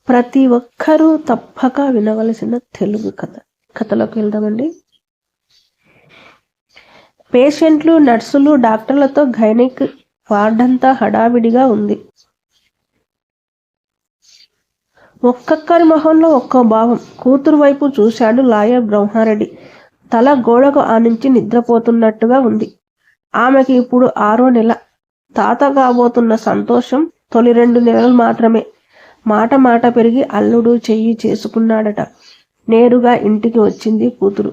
ప్రతి ఒక్కరూ తప్పక వినవలసిన తెలుగు కథలోకి వెళ్దామండి. పేషెంట్లు, నర్సులు, డాక్టర్లతో గైనిక్ వార్డంతా హడావిడిగా ఉంది. ఒక్కొక్కరి మొహంలో ఒక్కో భావం. కూతురు వైపు చూశాడు లాయర్ బ్రహ్మారెడ్డి. తల గోడకు ఆనించి నిద్రపోతున్నట్టుగా ఉంది. ఆమెకి ఇప్పుడు 6వ నెల. తాత కాబోతున్న సంతోషం. తొలి 2 నెలలు మాత్రమే. మాట పెరిగి అల్లుడు చెయ్యి చేసుకున్నాడట. నేరుగా ఇంటికి వచ్చింది కూతురు.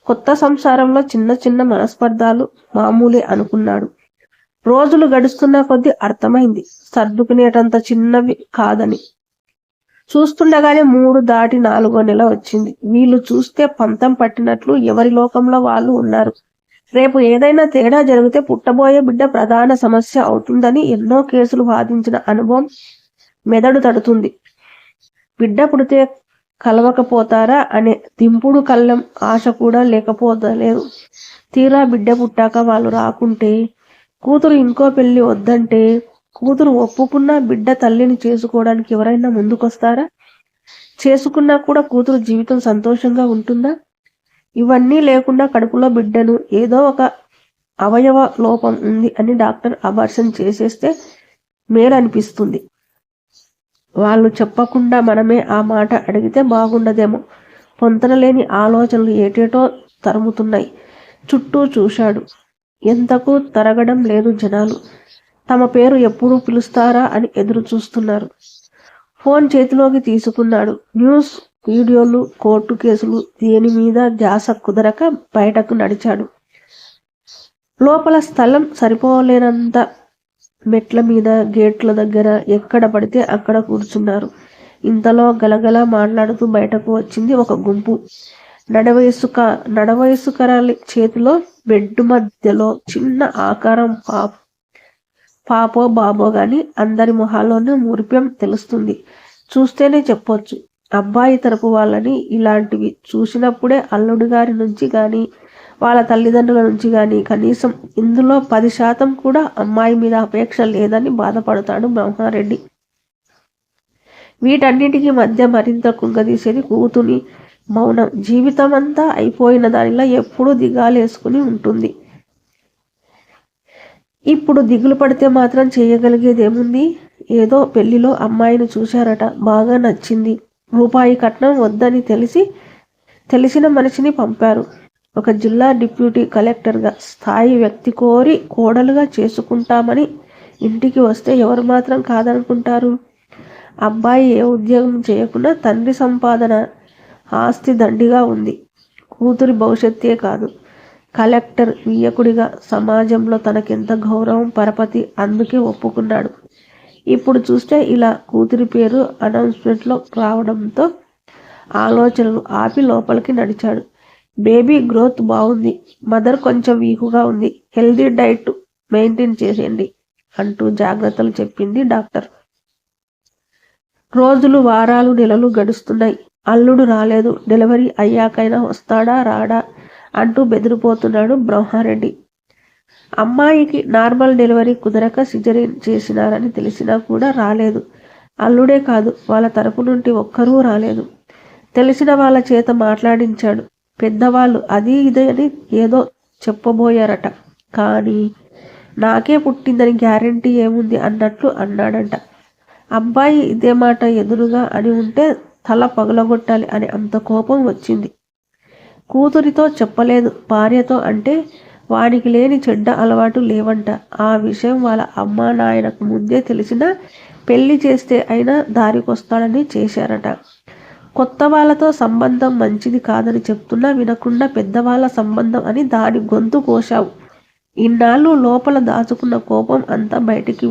కొత్త సంసారంలో చిన్న మనస్పర్ధాలు మామూలే అనుకున్నాడు. రోజులు గడుస్తున్న కొద్దీ అర్థమైంది సర్దుకునేటంత చిన్నవి కాదని. చూస్తుండగానే 3 దాటి 4వ నెల వచ్చింది. వీళ్ళు చూస్తే పంతం పట్టినట్లు ఎవరి లోకంలో వాళ్ళు ఉన్నారు. రేపు ఏదైనా తేడా జరిగితే పుట్టబోయే బిడ్డ ప్రధాన సమస్య అవుతుందని ఎన్నో కేసులు వాదించిన అనుభవం మెదడు తడుతుంది. బిడ్డ పుడితే కలవకపోతారా అనే దింపుడు కళ్ళం ఆశ కూడా లేకపోతలేదు. తీరా బిడ్డ పుట్టాక వాళ్ళు రాకుంటే, కూతురు ఇంకో పెళ్లి వద్దంటే, కూతురు ఒప్పుకున్నా బిడ్డ తల్లిని చేసుకోవడానికి ఎవరైనా ముందుకొస్తారా? చేసుకున్నా కూడా కూతురు జీవితం సంతోషంగా ఉంటుందా? ఇవన్నీ లేకుండా కడుపులో బిడ్డను ఏదో ఒక అవయవ లోపం ఉంది అని డాక్టర్ అబార్షన్ చేసేస్తే మేలనిపిస్తుంది. వాళ్ళు చెప్పకుండా మనమే ఆ మాట అడిగితే బాగుండదేమో. పొంతనలేని ఆలోచనలు ఏటేటో తరుముతున్నాయి. చుట్టూ చూశాడు. ఎంతకు తరగడం లేదు జనాలు. తమ పేరు ఎప్పుడు పిలుస్తారా అని ఎదురు చూస్తున్నారు. ఫోన్ చేతిలోకి తీసుకున్నాడు. న్యూస్, వీడియోలు, కోర్టు కేసులు, దేని మీద ధ్యాస కుదరక బయటకు నడిచాడు. లోపల స్థలం సరిపోలేనంత మెట్ల మీద, గేట్ల దగ్గర ఎక్కడ పడితే అక్కడ కూర్చున్నారు. ఇంతలో గలగల మాట్లాడుతూ బయటకు వచ్చింది ఒక గుంపు. నడవయసుకరాలి చేతిలో బెడ్ మధ్యలో చిన్న ఆకారం. పాపో బాబో గాని అందరి మొహాల్లోనూ మురిపెం తెలుస్తుంది. చూస్తేనే చెప్పొచ్చు. అబ్బాయి తరపు వాళ్ళని. ఇలాంటివి చూసినప్పుడే అల్లుడి గారి నుంచి గాని, వాళ్ళ తల్లిదండ్రుల నుంచి గాని కనీసం ఇందులో 10% కూడా అమ్మాయి మీద అపేక్ష లేదని బాధపడతాడు బ్రహ్మారెడ్డి. వీటన్నిటికీ మధ్య మరింత కుంగదీసేది కూతుని మౌనం. జీవితమంతా అయిపోయిన దానిలా ఎప్పుడూ దిగాలేసుకుని ఉంటుంది. ఇప్పుడు దిగులు పడితే మాత్రం చేయగలిగేదేముంది? ఏదో పెళ్లిలో అమ్మాయిని చూశారట, బాగా నచ్చింది. రూపాయి కట్నం వద్దని తెలిసిన మనిషిని పంపారు. ఒక జిల్లా డిప్యూటీ కలెక్టర్గా స్థాయి వ్యక్తి కోరి కోడలుగా చేసుకుంటామని ఇంటికి వస్తే ఎవరు మాత్రం కాదనుకుంటారు? అబ్బాయి ఏ ఉద్యోగం చేయకుండా తండ్రి సంపాదన, ఆస్తి దండిగా ఉంది. కూతురి భవిష్యత్తే కాదు, కలెక్టర్ వియ్యకుడిగా సమాజంలో తనకెంత గౌరవం, పరపతి. అందుకే ఒప్పుకున్నాడు. ఇప్పుడు చూస్తే ఇలా కూతురి పేరు అనౌన్స్మెంట్లో రావడంతో ఆలోచనలు ఆపి లోపలికి నడిచాడు. బేబీ గ్రోత్ బాగుంది. మదర్ కొంచెం వీకుగా ఉంది. హెల్దీ డైట్ మెయింటైన్ చేసేయండి అంటూ జాగ్రత్తలు చెప్పింది డాక్టర్. రోజులు, వారాలు, నెలలు గడుస్తున్నాయి. అల్లుడు రాలేదు. డెలివరీ అయ్యాకైనా వస్తాడా రాడా అంటూ బెదిరిపోతున్నాడు బ్రహ్మారెడ్డి. అమ్మాయికి నార్మల్ డెలివరీ కుదరక సిజరీన్ చేసినారని తెలిసినా కూడా రాలేదు. అల్లుడే కాదు, వాళ్ళ తరపు నుండి ఒక్కరూ రాలేదు. తెలిసిన వాళ్ళ చేత మాట్లాడించాడు. పెద్దవాళ్ళు అది ఇదే అని ఏదో చెప్పబోయారట. కానీ నాకే పుట్టిందని గ్యారెంటీ ఏముంది అన్నట్లు అన్నాడంట. అబ్బాయి ఇదే మాట ఎదురుగా అని ఉంటే తల పగలగొట్టాలి అని అంత కోపం వచ్చింది. కూతురితో చెప్పలేదు, భార్యతో అంటే వాడికి లేని చెడ్డ అలవాటు లేవంట. ఆ విషయం వాళ్ళ అమ్మా నాయనకు ముందే తెలిసినా పెళ్లి చేస్తే అయినా దారికొస్తాడని చేశారట. కొత్త వాళ్ళతో సంబంధం మంచిది కాదని చెప్తున్నా వినకుండా పెద్దవాళ్ళ సంబంధం అని దాని గొంతు కోశావు. ఇన్నాళ్ళు లోపల దాచుకున్న కోపం అంతా బయటికి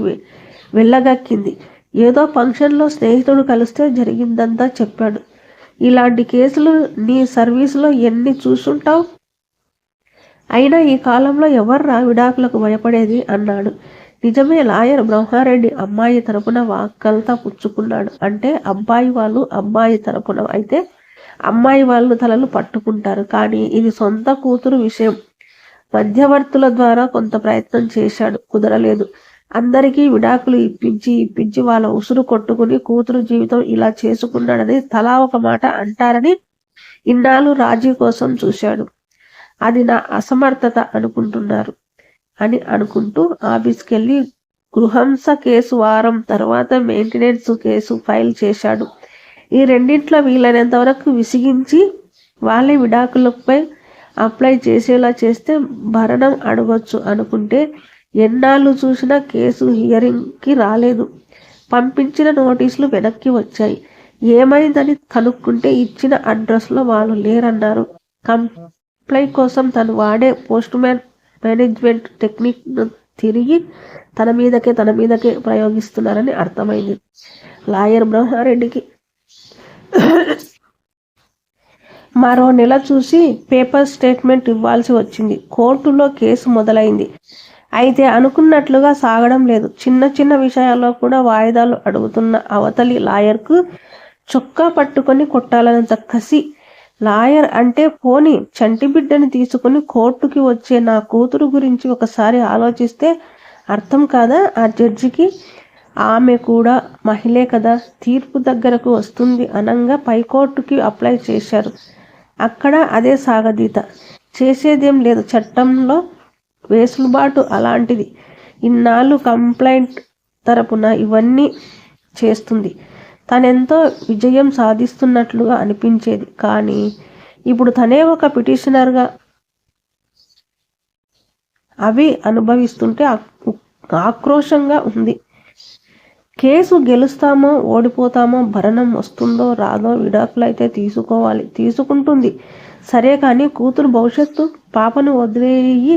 వెళ్ళగక్కింది. ఏదో ఫంక్షన్లో స్నేహితుడు కలిస్తే జరిగిందంతా చెప్పాడు. ఇలాంటి కేసులు నీ సర్వీసులో ఎన్ని చూసుంటావు? అయినా ఈ కాలంలో ఎవర్రా విడాకులకు భయపడేది అన్నాడు. నిజమే, లాయర్ బ్రహ్మారెడ్డి అమ్మాయి తరపున వాక్కల్తా పుచ్చుకున్నాడు. అంటే అబ్బాయి వాళ్ళు అబ్బాయి తరపున అయితే అమ్మాయి వాళ్ళు తలలు పట్టుకుంటారు. కానీ ఇది సొంత కూతురు విషయం. మధ్యవర్తుల ద్వారా కొంత ప్రయత్నం చేశాడు, కుదరలేదు. అందరికీ విడాకులు ఇప్పించి వాళ్ళ ఉసురు కొట్టుకుని కూతురు జీవితం ఇలా చేసుకున్నాడని తలా ఒక మాట అంటారని ఇన్నాళ్ళు రాజీ కోసం చూశాడు. అది నా అసమర్థత అనుకుంటున్నారు అని అనుకుంటూ ఆఫీస్కెళ్ళి గృహంస కేసు వారం తర్వాత మెయింటెనెన్స్ కేసు ఫైల్ చేశాడు. ఈ రెండింట్లో వీలైనంత వరకు విసిగించి వాళ్ళే విడాకులపై అప్లై చేసేలా చేస్తే భరణం అడగొచ్చు అనుకుంటే ఎన్నాళ్ళు చూసినా కేసు హియరింగ్కి రాలేదు. పంపించిన నోటీసులు వెనక్కి వచ్చాయి. ఏమైందని కనుక్కుంటే ఇచ్చిన అడ్రస్లో వాళ్ళు లేరన్నారు. కంప్లైంట్ కోసం తను వాడే పోస్ట్ మేనేజ్మెంట్ టెక్నిక్ తిరిగి తన మీదకే ప్రయోగిస్తున్నారని అర్థమైంది లాయర్ బ్రహ్మారెడ్డికి. మరో నెల చూసి పేపర్ స్టేట్మెంట్ ఇవ్వాల్సి వచ్చింది. కోర్టులో కేసు మొదలైంది. అయితే అనుకున్నట్లుగా సాగడం లేదు. చిన్న విషయాల్లో కూడా వాయిదాలు అడుగుతున్న అవతలి లాయర్కు చొక్కా పట్టుకొని కొట్టాలన్నంత కసి. లాయర్ అంటే పోని చంటి బిడ్డని తీసుకుని కోర్టుకి వచ్చే నా కూతురు గురించి ఒకసారి ఆలోచిస్తే అర్థం కాదా ఆ జడ్జికి? ఆమె కూడా మహిళే కదా, తీర్పు దగ్గరకు వస్తుంది అనంగా పైకోర్టుకి అప్లై చేశారు. అక్కడ అదే సాగదీత. చేసేదేం లేదు, చట్టంలో వేసులుబాటు అలాంటిది. ఇన్నాళ్ళు కంప్లైంట్ తరపున ఇవన్నీ చేస్తుంది. తనెంతో విజయం సాధిస్తున్నట్లుగా అనిపించేది. కానీ ఇప్పుడు తనే ఒక పిటిషనర్గా అవి అనుభవిస్తుంటే ఆక్రోశంగా ఉంది. కేసు గెలుస్తామో ఓడిపోతామో, భరణం వస్తుందో రాదో, విడాకులైతే తీసుకోవాలి, తీసుకుంటుంది సరే, కానీ కూతురు భవిష్యత్తు, పాపను వదిలేయి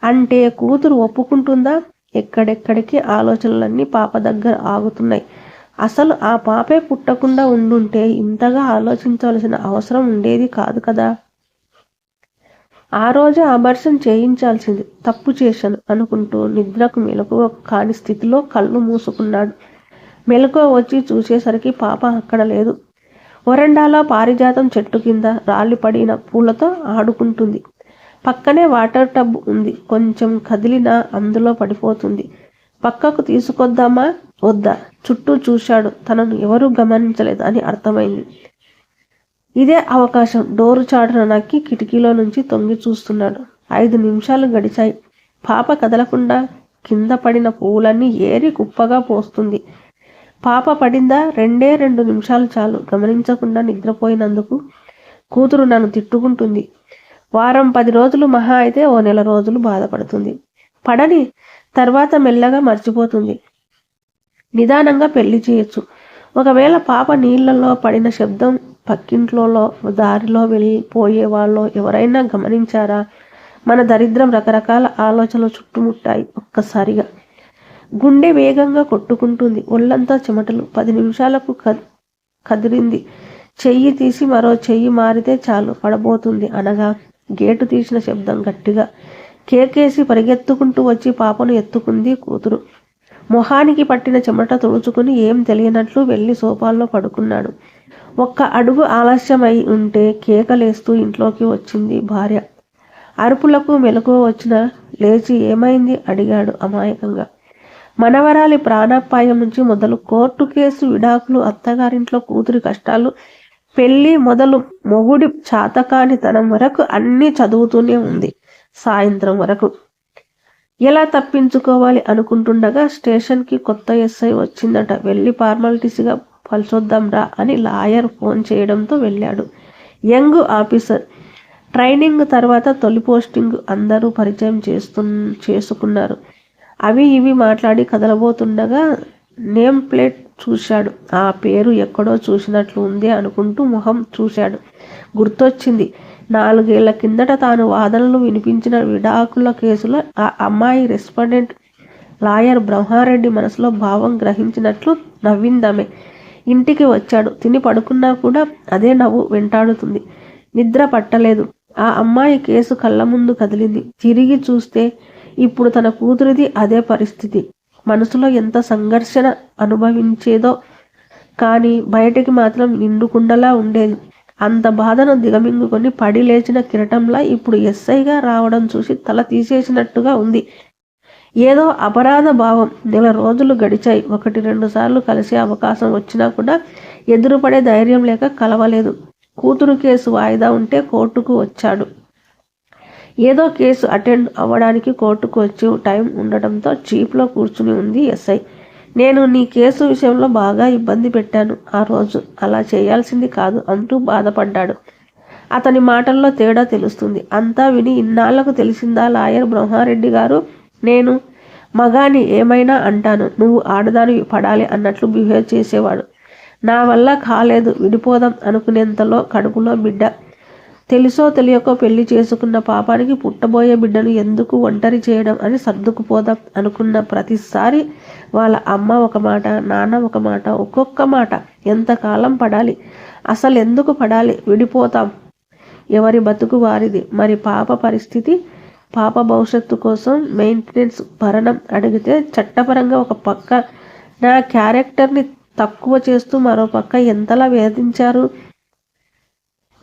అంటే కూతురు ఒప్పుకుంటుందా? ఎక్కడెక్కడికి ఆలోచనలన్నీ పాప దగ్గర ఆగుతున్నాయి. అసలు ఆ పాపే పుట్టకుండా ఉండుంటే ఇంతగా ఆలోచించాల్సిన అవసరం ఉండేది కాదు కదా. ఆ రోజే అబార్షన్ చేయించాల్సింది. తప్పు చేశాను అనుకుంటూ నిద్రకు మెలకువ కాని స్థితిలో కళ్ళు మూసుకున్నాడు. మెలకువ వచ్చి చూసేసరికి పాప అక్కడ లేదు. వరండాలో పారిజాతం చెట్టు కింద రాలిపడిన పూలతో ఆడుకుంటుంది. పక్కనే వాటర్ టబ్ ఉంది. కొంచెం కదిలినా అందులో పడిపోతుంది. పక్కకు తీసుకొద్దామా వద్దా? చుట్టూ చూశాడు. తనను ఎవరూ గమనించలేదు అని అర్థమైంది. ఇదే అవకాశం. డోరు చాటున నక్కి కిటికీలో నుంచి తొంగి చూస్తున్నాడు. 5 నిమిషాలు గడిచాయి. పాప కదలకుండా కింద పడిన పువ్వులన్నీ ఏరి కుప్పగా పోస్తుంది. పాప పడిందా? 2 నిమిషాలు చాలు. గమనించకుండా నిద్రపోయినందుకు కూతురు నన్ను తిట్టుకుంటుంది. వారం 10 రోజులు, మహా అయితే ఓ నెల రోజులు బాధపడుతుంది. పడని తర్వాత మెల్లగా మర్చిపోతుంది. నిదానంగా పెళ్లి చేయొచ్చు. ఒకవేళ పాప నీళ్లలో పడిన శబ్దం పక్కింట్లో దారిలో వెళ్ళిపోయే వాళ్ళు ఎవరైనా గమనించారా? మన దరిద్రం. రకరకాల ఆలోచనలు చుట్టుముట్టాయి ఒక్కసారిగా. గుండె వేగంగా కొట్టుకుంటుంది. ఒళ్ళంతా చెమటలు. 10 నిమిషాలకు కదిలింది. చెయ్యి తీసి మరో చెయ్యి మారితే చాలు పడబోతుంది అనగా గేటు తీసిన శబ్దం గట్టిగా. కేకేసి పరిగెత్తుకుంటూ వచ్చి పాపను ఎత్తుకుంది కూతురు. మొహానికి పట్టిన చెమట తుడుచుకుని ఏం తెలియనట్లు వెళ్ళి సోఫాల్లో పడుకున్నాడు. 1 అడుగు ఆలస్యమై ఉంటే కేకలేస్తూ ఇంట్లోకి వచ్చింది భార్య. అరుపులకు మెలకువ వచ్చిన లేచి ఏమైంది అడిగాడు అమాయకంగా. మనవరాలి ప్రాణాపాయం నుంచి మొదలు కోర్టు కేసు, విడాకులు, అత్తగారింట్లో కూతురి కష్టాలు, పెళ్లి మొదలు మొగుడి చాతకానితనం వరకు అన్నీ చదువుతూనే ఉంది. సాయంత్రం వరకు ఎలా తప్పించుకోవాలి అనుకుంటుండగా స్టేషన్కి కొత్త ఎస్ఐ వచ్చిందట. వెళ్ళి ఫార్మాలిటీస్గా కలిసొద్దాంరా అని లాయర్ ఫోన్ చేయడంతో వెళ్ళాడు. Young officer. ట్రైనింగ్ తర్వాత తొలి పోస్టింగ్. అందరూ పరిచయం చేసుకున్నారు. అవి ఇవి మాట్లాడి కదలబోతుండగా నేమ్ ప్లేట్ చూశాడు. ఆ పేరు ఎక్కడో చూసినట్లు ఉంది అనుకుంటూ మొహం చూశాడు. గుర్తొచ్చింది. 4 ఏళ్ల కిందట తాను వాదనలు వినిపించిన విడాకుల కేసులో ఆ అమ్మాయి రెస్పాండెంట్. లాయర్ బ్రహ్మారెడ్డి మనసులో భావం గ్రహించినట్లు నవ్విందామె. ఇంటికి వచ్చాడు. తిని పడుకున్నా కూడా అదే నవ్వు వెంటాడుతుంది. నిద్ర పట్టలేదు. ఆ అమ్మాయి కేసు కళ్ళ ముందు కదిలింది. తిరిగి చూస్తే ఇప్పుడు తన కూతురిది అదే పరిస్థితి. మనసులో ఎంత సంఘర్షణ అనుభవించేదో కానీ బయటికి మాత్రం నిండుకుండలా ఉండేది. అంత బాధను దిగమింగుకొని పడి లేచిన కిరటంలా ఇప్పుడు ఎస్ఐగా రావడం చూసి తల తీసేసినట్టుగా ఉంది. ఏదో అపరాధ భావం. నెల రోజులు గడిచాయి. 1-2 సార్లు కలిసే అవకాశం వచ్చినా కూడా ఎదురుపడే ధైర్యం లేక కలవలేదు. కూతురు కేసు వాయిదా ఉంటే కోర్టుకు వచ్చాడు. ఏదో కేసు అటెండ్ అవ్వడానికి కోర్టుకు వచ్చి టైం ఉండటంతో జీప్లో కూర్చుని ఉంది ఎస్ఐ. నేను నీ కేసు విషయంలో బాగా ఇబ్బంది పెట్టాను ఆ రోజు. అలా చేయాల్సింది కాదు అంటూ బాధపడ్డాడు. అతని మాటల్లో తేడా తెలుస్తుంది. అంతా విని ఇన్నాళ్లకు తెలిసిందా లాయర్ బ్రహ్మారెడ్డి గారు? నేను మగాని ఏమైనా అంటాను, నువ్వు ఆడదానివి పడాలి అన్నట్లు బిహేవ్ చేసేవాడు. నా వల్ల కాలేదు, విడిపోదాం అనుకునేంతలో కడుపులో బిడ్డ. తెలుసో తెలియకో పెళ్లి చేసుకున్న పాపానికి పుట్టబోయే బిడ్డను ఎందుకు ఒంటరి చేయడం అని సర్దుకుపోదాం అనుకున్న ప్రతిసారి వాళ్ళ అమ్మ ఒక మాట, నాన్న ఒక మాట, ఒక్కొక్క మాట. ఎంతకాలం పడాలి? అసలు ఎందుకు పడాలి? విడిపోతాం, ఎవరి బతుకు వారిది. మరి పాప పరిస్థితి? పాప భవిష్యత్తు కోసం మెయింటెనెన్స్ భరణం అడిగితే చట్టపరంగా ఒక పక్క నా క్యారెక్టర్ని తక్కువ చేస్తూ మరో పక్క ఎంతలా వేధించారు.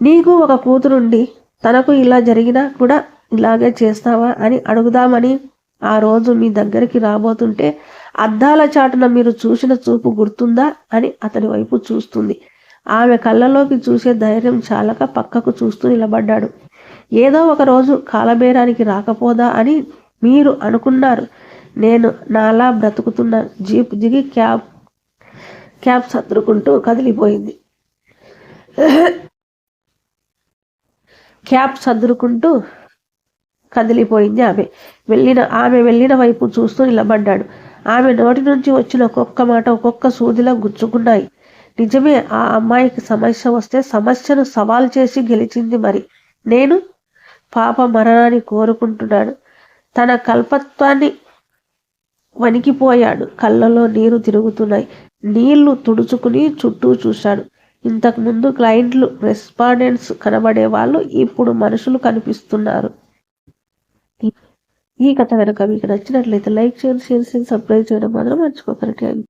నీకు ఒక కూతురుండి తనకు ఇలా జరిగినా కూడా ఇలాగే చేస్తావా అని అడుగుదామని ఆ రోజు మీ దగ్గరికి రాబోతుంటే అద్దాల చాటున మీరు చూసిన చూపు గుర్తుందా అని అతని వైపు చూస్తుంది. ఆమె కళ్ళలోకి చూసే ధైర్యం చాలక పక్కకు చూస్తూ నిలబడ్డాడు. ఏదో ఒక రోజు కాలబేరానికి రాకపోదా అని మీరు అనుకున్నారు. నేను నాలా బ్రతుకుతున్న జీప్ దిగి క్యాబ్ సర్దుకుంటూ కదిలిపోయింది. ఆమె వెళ్ళిన వైపు చూస్తూ నిలబడ్డాడు. ఆమె నోటి నుంచి వచ్చిన ఒక్కొక్క మాట ఒక్కొక్క సూదిలా గుచ్చుకున్నాయి. నిజమే, ఆ అమ్మాయికి సమస్య వస్తే సమస్యను సవాల్ చేసి గెలిచింది. మరి నేను పాప మరణాన్ని కోరుకుంటున్నాడు. తన కల్పత్వాన్ని వణికిపోయాడు. కళ్ళలో నీరు తిరుగుతున్నాయి. నీళ్లు తుడుచుకుని చుట్టూ చూశాడు. ఇంతకుముందు క్లయింట్లు, రెస్పాండెంట్స్ కనబడే వాళ్ళు ఇప్పుడు మనుషులు కనిపిస్తున్నారు. ఈ కథ కనుక మీకు నచ్చినట్లయితే లైక్ చేయండి, షేర్ చేయండి, సబ్స్క్రైబ్ చేయడం మాత్రం మర్చిపోకండి.